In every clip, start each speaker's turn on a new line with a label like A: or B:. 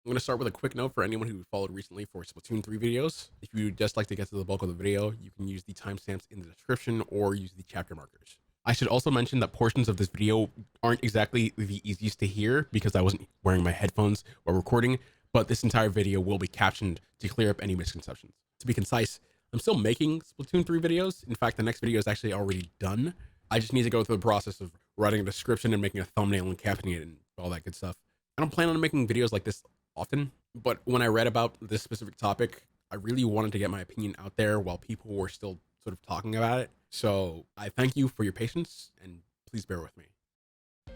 A: I'm going to start with a quick note for anyone who followed recently for Splatoon 3 videos. If you'd just like to get to the bulk of the video, you can use the timestamps in the description or use the chapter markers. I should also mention that portions of this video aren't exactly the easiest to hear because I wasn't wearing my headphones while recording, but this entire video will be captioned to clear up any misconceptions. To be concise, I'm still making Splatoon 3 videos. In fact, the next video is actually already done. I just need to go through the process of writing a description and making a thumbnail and captioning it and all that good stuff. I don't plan on making videos like this often, but when I read about this specific topic, I really wanted to get my opinion out there while people were still sort of talking about it. So I thank you for your patience and please bear with me.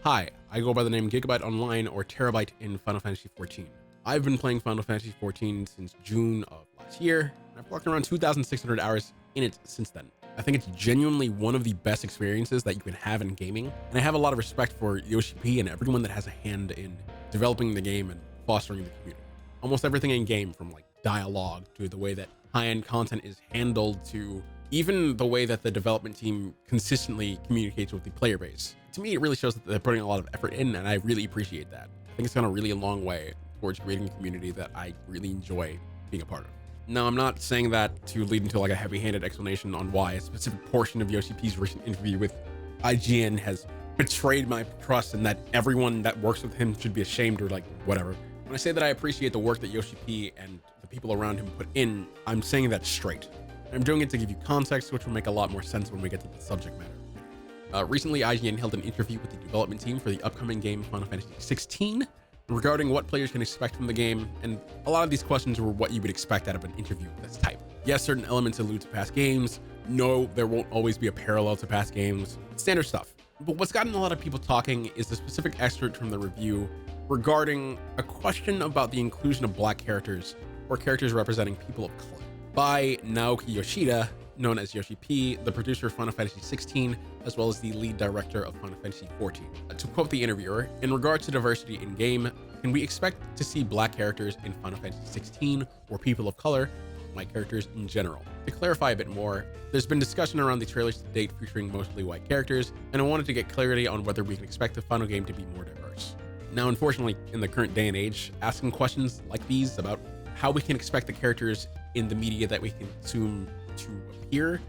A: Hi, I go by the name Gigabite Online or Terabyte in Final Fantasy XIV. I've been playing Final Fantasy XIV since June of last year, and I've clocked around 2,600 hours in it since then. I think it's genuinely one of the best experiences that you can have in gaming, and I have a lot of respect for Yoshida and everyone that has a hand in developing the game and fostering the community. Almost everything in game, from like dialogue to the way that high-end content is handled to even the way that the development team consistently communicates with the player base. To me, it really shows that they're putting a lot of effort in, and I really appreciate that. I think it's gone a really long way towards creating a community that I really enjoy being a part of. Now, I'm not saying that to lead into like a heavy-handed explanation on why a specific portion of Yoshida's recent interview with IGN has betrayed my trust and that everyone that works with him should be ashamed or like whatever. When I say that I appreciate the work that Yoshida and the people around him put in, I'm saying that straight. I'm doing it to give you context, which will make a lot more sense when we get to the subject matter. Recently, IGN held an interview with the development team for the upcoming game Final Fantasy XVI regarding what players can expect from the game, and a lot of these questions were what you would expect out of an interview of this type. Yes, certain elements allude to past games. No, there won't always be a parallel to past games. Standard stuff. But what's gotten a lot of people talking is the specific excerpt from the review regarding a question about the inclusion of black characters or characters representing people of color by Naoki Yoshida, known as Yoshi P, the producer of Final Fantasy XVI, as well as the lead director of Final Fantasy XIV. To quote the interviewer, in regard to diversity in game, can we expect to see black characters in Final Fantasy XVI or people of color, like characters in general? To clarify a bit more, there's been discussion around the trailers to date featuring mostly white characters, and I wanted to get clarity on whether we can expect the final game to be more diverse. Now, unfortunately, in the current day and age, asking questions like these about how we can expect the characters in the media that we consume to appear,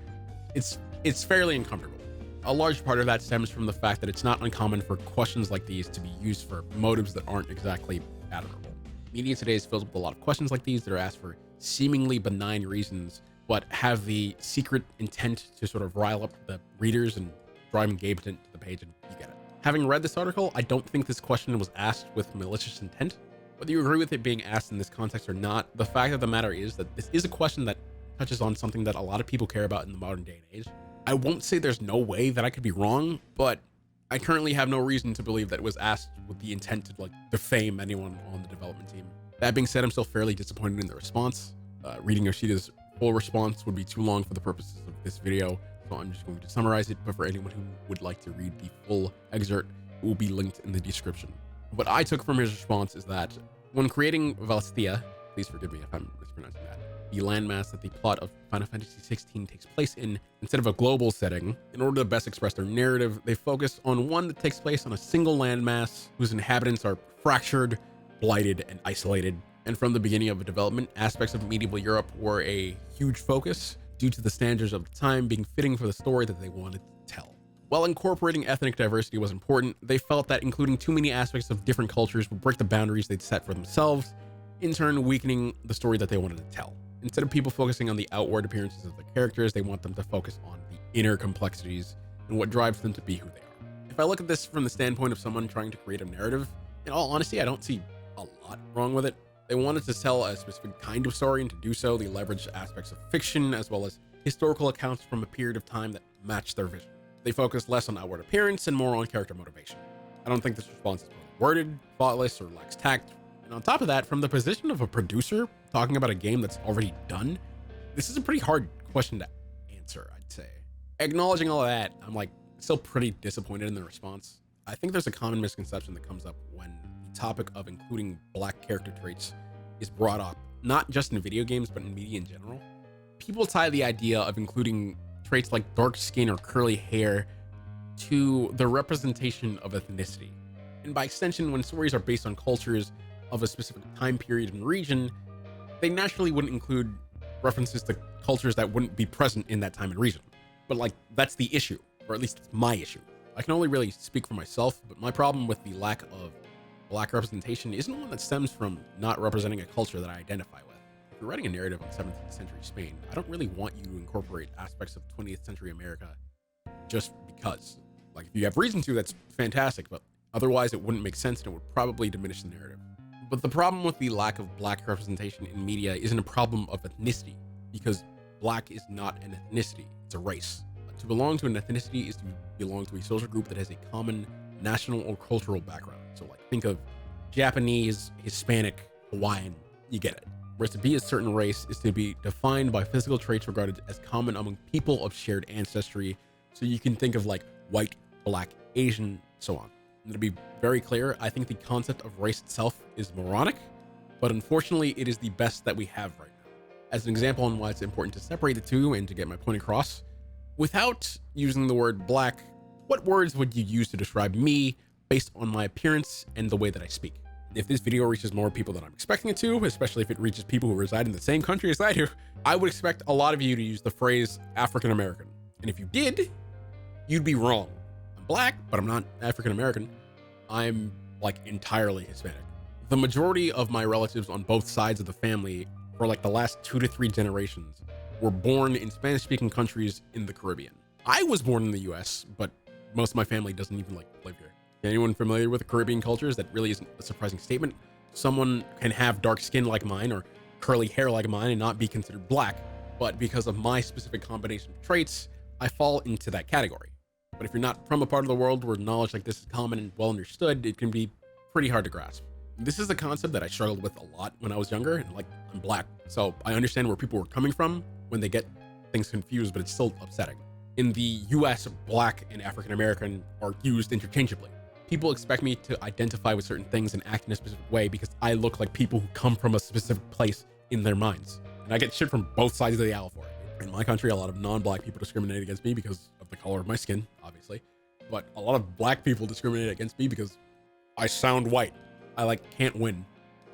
A: it's fairly uncomfortable. A large part of that stems from the fact that it's not uncommon for questions like these to be used for motives that aren't exactly admirable. Media today is filled with a lot of questions like these that are asked for seemingly benign reasons, but have the secret intent to sort of rile up the readers and drive engagement to the page, and you get it. Having read this article, I don't think this question was asked with malicious intent. Whether you agree with it being asked in this context or not, the fact of the matter is that this is a question that touches on something that a lot of people care about in the modern day and age. I won't say there's no way that I could be wrong, but I currently have no reason to believe that it was asked with the intent to like defame anyone on the development team. That being said, I'm still fairly disappointed in the response. Reading Yoshida's full response would be too long for the purposes of this video, so I'm just going to summarize it, but for anyone who would like to read the full excerpt, it will be linked in the description. What I took from his response is that when creating Valstia, please forgive me if I'm mispronouncing that, the landmass that the plot of Final Fantasy XVI takes place in, instead of a global setting, in order to best express their narrative, they focus on one that takes place on a single landmass whose inhabitants are fractured, blighted, and isolated. And from the beginning of development, aspects of medieval Europe were a huge focus due to the standards of the time being fitting for the story that they wanted to tell. While incorporating ethnic diversity was important, they felt that including too many aspects of different cultures would break the boundaries they'd set for themselves, in turn weakening the story that they wanted to tell. Instead of people focusing on the outward appearances of the characters, they want them to focus on the inner complexities and what drives them to be who they are. If I look at this from the standpoint of someone trying to create a narrative, in all honesty, I don't see a lot wrong with it. They wanted to tell a specific kind of story, and to do so, they leveraged aspects of fiction as well as historical accounts from a period of time that matched their vision. They focused less on outward appearance and more on character motivation. I don't think this response is worded, thoughtless, or lacks tact. And on top of that, from the position of a producer talking about a game that's already done, this is a pretty hard question to answer, I'd say. Acknowledging all of that, I'm like still pretty disappointed in the response. I think there's a common misconception that comes up when the topic of including black character traits is brought up, not just in video games, but in media in general. People tie the idea of including traits like dark skin or curly hair to the representation of ethnicity. And by extension, when stories are based on cultures of a specific time period and region, they naturally wouldn't include references to cultures that wouldn't be present in that time and region. But like, that's the issue, or at least it's my issue. I can only really speak for myself, but my problem with the lack of Black representation isn't one that stems from not representing a culture that I identify with. If you're writing a narrative on 17th century Spain, I don't really want you to incorporate aspects of 20th century America just because. Like, if you have reason to, that's fantastic, but otherwise it wouldn't make sense and it would probably diminish the narrative. But the problem with the lack of Black representation in media isn't a problem of ethnicity, because Black is not an ethnicity, it's a race. To belong to an ethnicity is to belong to a social group that has a common national or cultural background. So like, think of Japanese, Hispanic, Hawaiian, you get it. Whereas to be a certain race is to be defined by physical traits regarded as common among people of shared ancestry. So you can think of like white, Black, Asian, so on. And to be very clear, I think the concept of race itself is moronic, but unfortunately it is the best that we have right now. As an example on why it's important to separate the two and to get my point across, without using the word Black, what words would you use to describe me based on my appearance and the way that I speak? If this video reaches more people than I'm expecting it to, especially if it reaches people who reside in the same country as I do, I would expect a lot of you to use the phrase African American. And if you did, you'd be wrong. I'm Black, but I'm not African American. I'm like entirely Hispanic. The majority of my relatives on both sides of the family for like the last 2 to 3 generations were born in Spanish-speaking countries in the Caribbean. I was born in the US, but most of my family doesn't even like live here. Anyone familiar with the Caribbean cultures? That really isn't a surprising statement. Someone can have dark skin like mine or curly hair like mine and not be considered Black, but because of my specific combination of traits, I fall into that category. But if you're not from a part of the world where knowledge like this is common and well understood, it can be pretty hard to grasp. This is a concept that I struggled with a lot when I was younger, and like, I'm Black, so I understand where people were coming from when they get things confused, but it's still upsetting. In the US, Black and African American are used interchangeably. People expect me to identify with certain things and act in a specific way because I look like people who come from a specific place in their minds. And I get shit from both sides of the aisle for it. In my country, a lot of non-Black people discriminate against me because of the color of my skin, obviously. But a lot of Black people discriminate against me because I sound white. I like can't win.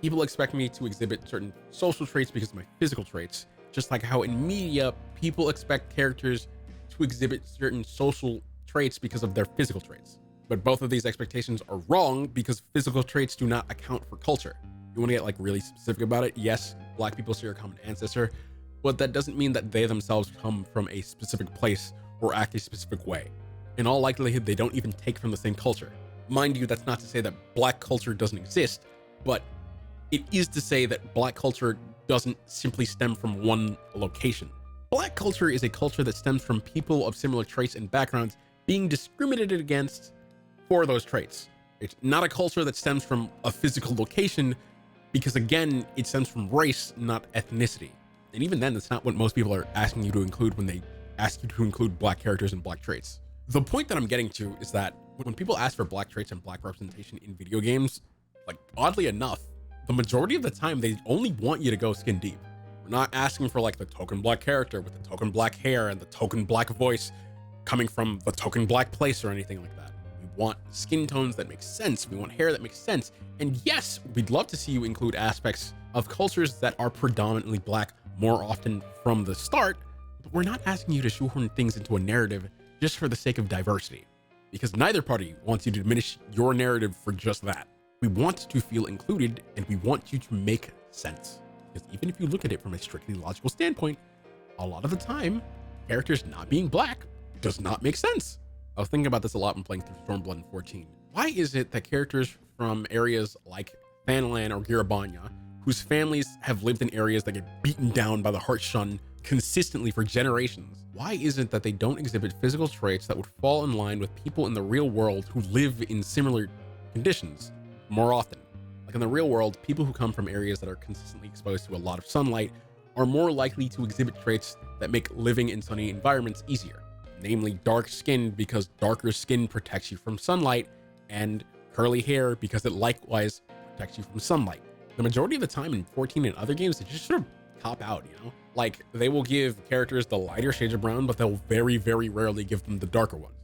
A: People expect me to exhibit certain social traits because of my physical traits, just like how in media, people expect characters to exhibit certain social traits because of their physical traits. But both of these expectations are wrong because physical traits do not account for culture. You want to get like really specific about it? Yes, Black people share a common ancestor, but that doesn't mean that they themselves come from a specific place or act a specific way. In all likelihood, they don't even take from the same culture. Mind you, that's not to say that Black culture doesn't exist, but it is to say that Black culture doesn't simply stem from one location. Black culture is a culture that stems from people of similar traits and backgrounds being discriminated against for those traits. It's not a culture that stems from a physical location because, again, it stems from race, not ethnicity. And even then, that's not what most people are asking you to include when they ask you to include Black characters and Black traits. The point that I'm getting to is that when people ask for Black traits and Black representation in video games, like, oddly enough, the majority of the time, they only want you to go skin deep. We're not asking for like the token Black character with the token Black hair and the token Black voice coming from the token Black place or anything like that. We want skin tones that make sense. We want hair that makes sense. And yes, we'd love to see you include aspects of cultures that are predominantly Black more often from the start, but we're not asking you to shoehorn things into a narrative just for the sake of diversity, because neither party wants you to diminish your narrative for just that. We want to feel included and we want you to make sense. Because even if you look at it from a strictly logical standpoint, a lot of the time, characters not being Black does not make sense. I was thinking about this a lot when playing through Stormblood in 14. Why is it that characters from areas like Thanalan or Girabanya, whose families have lived in areas that get beaten down by the Heartshun consistently for generations, why is it that they don't exhibit physical traits that would fall in line with people in the real world who live in similar conditions more often? Like in the real world, people who come from areas that are consistently exposed to a lot of sunlight are more likely to exhibit traits that make living in sunny environments easier, namely dark skin because darker skin protects you from sunlight, and curly hair because it likewise protects you from sunlight. The majority of the time in 14 and other games, they just sort of cop out, you know? Like, they will give characters the lighter shades of brown, but they'll very, very rarely give them the darker ones.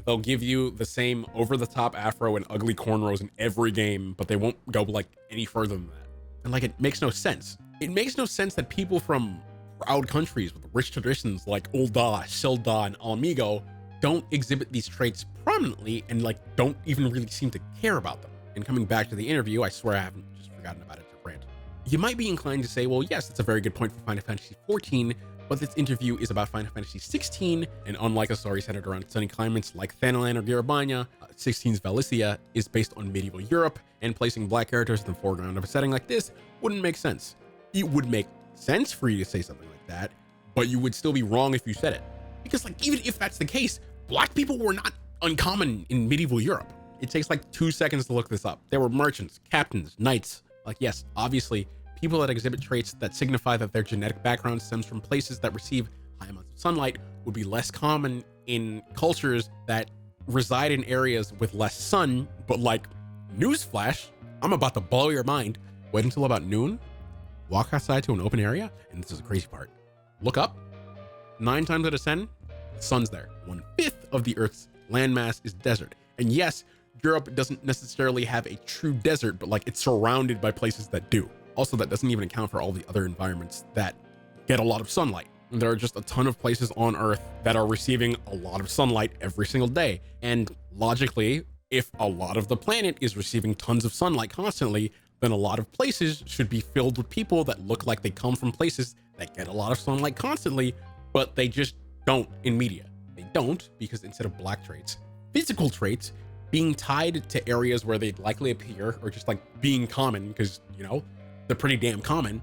A: They'll give you the same over-the-top afro and ugly cornrows in every game, but they won't go like any further than that. And like, it makes no sense. It makes no sense that people from proud countries with rich traditions like Ulda, Silda, and Alamigo don't exhibit these traits prominently and like don't even really seem to care about them. And coming back to the interview, I swear I haven't just forgotten about it to rant. You might be inclined to say, well, yes, that's a very good point for Final Fantasy XIV, but this interview is about Final Fantasy XVI, and unlike a story centered around sunny climates like Thanalan or Garabania, 16's Valicia is based on medieval Europe, and placing black characters in the foreground of a setting like this wouldn't make sense. It would make sense for you to say something like that, but you would still be wrong if you said it. Because like, even if that's the case, black people were not uncommon in medieval Europe. It takes like 2 seconds to look this up. There were merchants, captains, knights. Like, yes, obviously, people that exhibit traits that signify that their genetic background stems from places that receive high amounts of sunlight would be less common in cultures that reside in areas with less sun. But like, newsflash, I'm about to blow your mind. Wait until about noon, walk outside to an open area, and this is the crazy part. Look up, 9 times out of 10, the sun's there. 1/5 of the Earth's landmass is desert. And yes, Europe doesn't necessarily have a true desert, but like, it's surrounded by places that do. Also, that doesn't even account for all the other environments that get a lot of sunlight. And there are just a ton of places on Earth that are receiving a lot of sunlight every single day. And logically, if a lot of the planet is receiving tons of sunlight constantly, then a lot of places should be filled with people that look like they come from places that get a lot of sunlight constantly, but they just don't in media. They don't because instead of black traits, physical traits being tied to areas where they'd likely appear, or just like being common, because, you know, they're pretty damn common,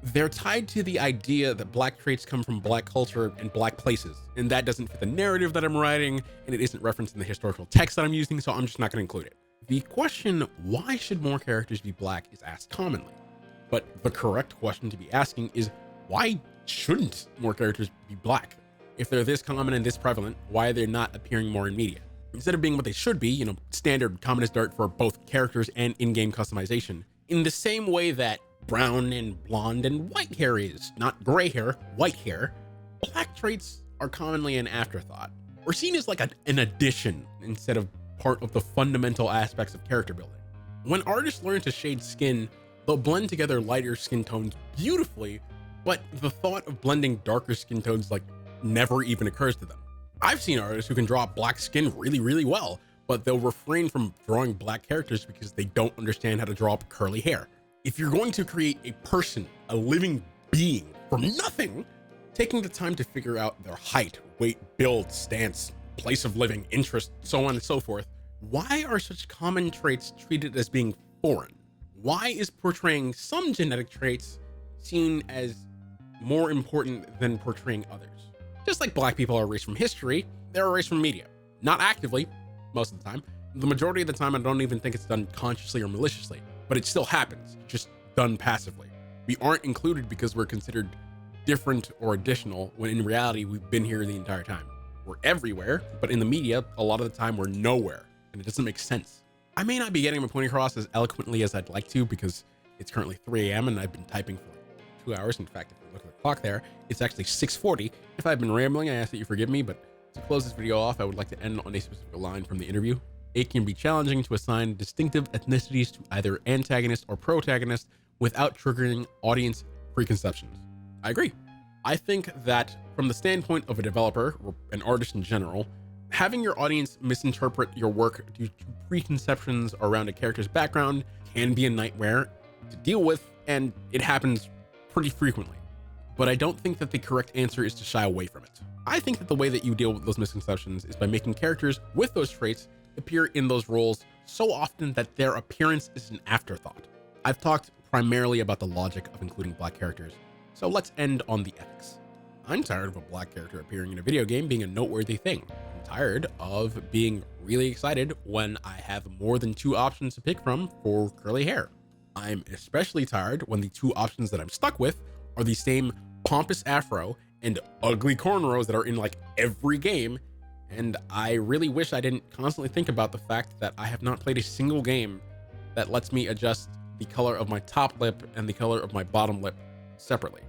A: they're tied to the idea that black traits come from black culture and black places. And that doesn't fit the narrative that I'm writing, and it isn't referenced in the historical text that I'm using, so I'm just not going to include it. The question, why should more characters be black, is asked commonly. But the correct question to be asking is, why shouldn't more characters be black? If they're this common and this prevalent, why are they not appearing more in media? Instead of being what they should be, you know, standard common as dirt for both characters and in-game customization, in the same way that brown and blonde and white hair is, not gray hair, white hair, black traits are commonly an afterthought, or seen as like an addition instead of part of the fundamental aspects of character building. When artists learn to shade skin, they'll blend together lighter skin tones beautifully, but the thought of blending darker skin tones like never even occurs to them. I've seen artists who can draw black skin really, really well, but they'll refrain from drawing black characters because they don't understand how to draw up curly hair. If you're going to create a person, a living being from nothing, taking the time to figure out their height, weight, build, stance, place of living, interest, so on and so forth, why are such common traits treated as being foreign? Why is portraying some genetic traits seen as more important than portraying others? Just like black people are erased from history, they're erased from media. Not actively, most of the time. The majority of the time, I don't even think it's done consciously or maliciously, but it still happens, just done passively. We aren't included because we're considered different or additional, when in reality, we've been here the entire time. We're everywhere, but in the media, a lot of the time we're nowhere, and it doesn't make sense. I may not be getting my point across as eloquently as I'd like to because it's currently 3 a.m. and I've been typing for like 2 hours. In fact, if you look at the clock there, it's actually 6:40. If I've been rambling, I ask that you forgive me, but to close this video off, I would like to end on a specific line from the interview. It can be challenging to assign distinctive ethnicities to either antagonist or protagonist without triggering audience preconceptions. I agree. I think that from the standpoint of a developer or an artist in general, having your audience misinterpret your work due to preconceptions around a character's background can be a nightmare to deal with, and it happens pretty frequently. But I don't think that the correct answer is to shy away from it. I think that the way that you deal with those misconceptions is by making characters with those traits appear in those roles so often that their appearance is an afterthought. I've talked primarily about the logic of including black characters, so let's end on the ethics. I'm tired of a black character appearing in a video game being a noteworthy thing. I'm tired of being really excited when I have more than 2 options to pick from for curly hair. I'm especially tired when the 2 options that I'm stuck with are the same pompous afro and ugly cornrows that are in like every game, and I really wish I didn't constantly think about the fact that I have not played a single game that lets me adjust the color of my top lip and the color of my bottom lip separately.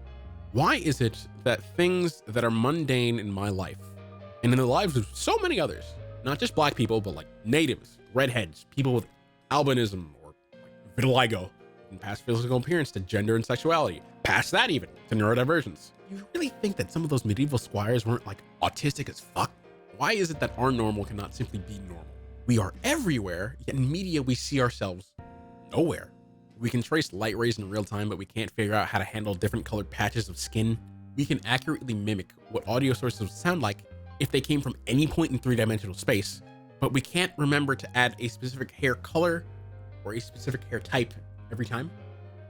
A: Why is it that things that are mundane in my life and in the lives of so many others Not just black people, but like natives, redheads, people with albinism or like vitiligo, and past physical appearance to gender and sexuality, past that even to neurodivergence. You really think that some of those medieval squires weren't like autistic as fuck? Why is it that our normal cannot simply be normal? We are everywhere, yet in media we see ourselves nowhere. We can trace light rays in real time, but we can't figure out how to handle different colored patches of skin. We can accurately mimic what audio sources would sound like if they came from any point in three-dimensional space, but we can't remember to add a specific hair color or a specific hair type every time.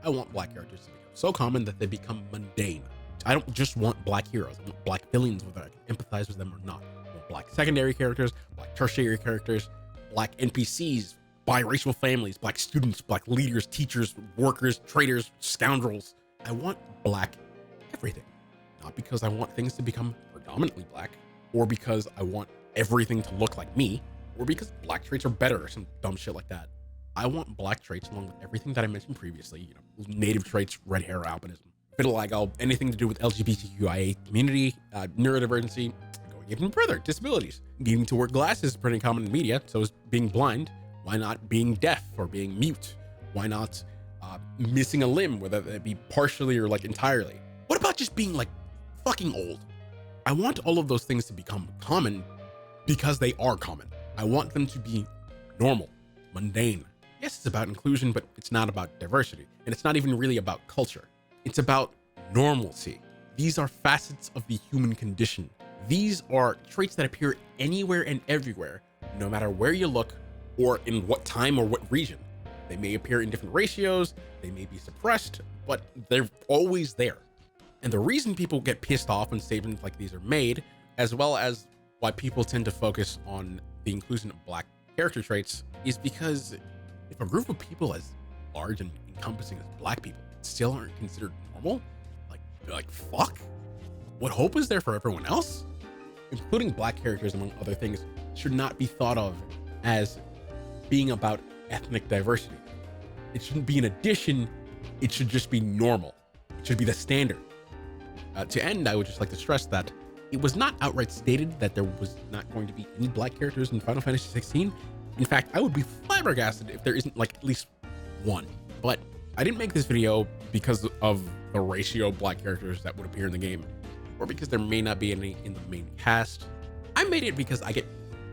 A: I want black characters to become so common that they become mundane. I don't just want black heroes. I want black villains, whether I can empathize with them or not. I want black secondary characters, black tertiary characters, black NPCs, biracial families, black students, black leaders, teachers, workers, traitors, scoundrels. I want black everything. Not because I want things to become predominantly black, or because I want everything to look like me, or because black traits are better or some dumb shit like that. I want black traits along with everything that I mentioned previously, native traits, red hair, albinism, vitiligo, anything to do with LGBTQIA community, neurodivergency, going even further, disabilities. Needing to wear glasses is pretty common in media, so is being blind. Why not being deaf or being mute? Why not missing a limb, whether that be partially or like entirely? What about just being like fucking old? I want all of those things to become common because they are common. I want them to be normal, mundane. Yes, it's about inclusion, but it's not about diversity. And it's not even really about culture. It's about normalcy. These are facets of the human condition. These are traits that appear anywhere and everywhere, no matter where you look or in what time or what region. They may appear in different ratios, they may be suppressed, but they're always there. And the reason people get pissed off when statements like these are made, as well as why people tend to focus on the inclusion of black character traits, is because if a group of people as large and encompassing as black people still aren't considered normal, like fuck? What hope is there for everyone else? Including black characters, among other things, should not be thought of as being about ethnic diversity. It shouldn't be an addition, it should just be normal. It should be the standard. To end, I would just like to stress that it was not outright stated that there was not going to be any black characters in Final Fantasy 16. In fact, I would be flabbergasted if there isn't like at least one. But I didn't make this video because of the ratio of black characters that would appear in the game, or because there may not be any in the main cast. I made it because I get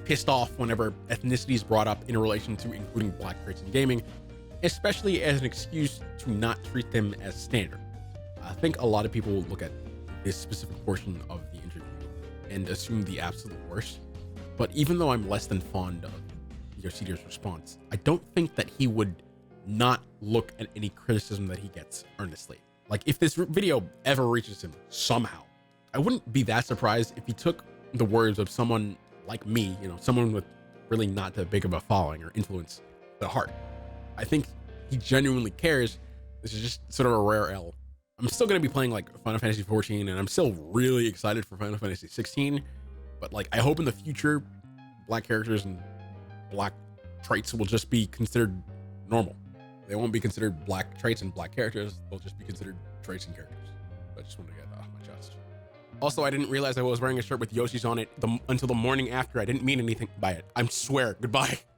A: pissed off whenever ethnicity is brought up in relation to including black traits in gaming, especially as an excuse to not treat them as standard. I think a lot of people will look at this specific portion of the interview and assume the absolute worst. But even though I'm less than fond of Yoshida's response, I don't think that he would not look at any criticism that he gets earnestly. Like, if this video ever reaches him somehow, I wouldn't be that surprised if he took the words of someone like me, someone with really not that big of a following or influence to heart. I think he genuinely cares. This is just sort of a rare L. I'm still going to be playing like Final Fantasy 14, and I'm still really excited for Final Fantasy 16, but like I hope in the future black characters and black traits will just be considered normal. They won't be considered black traits and black characters, they'll just be considered traits and characters. I just wanted to get that off my chest. Also, I didn't realize I was wearing a shirt with Yoshi's on it until the morning after. I didn't mean anything by it. I swear. Goodbye.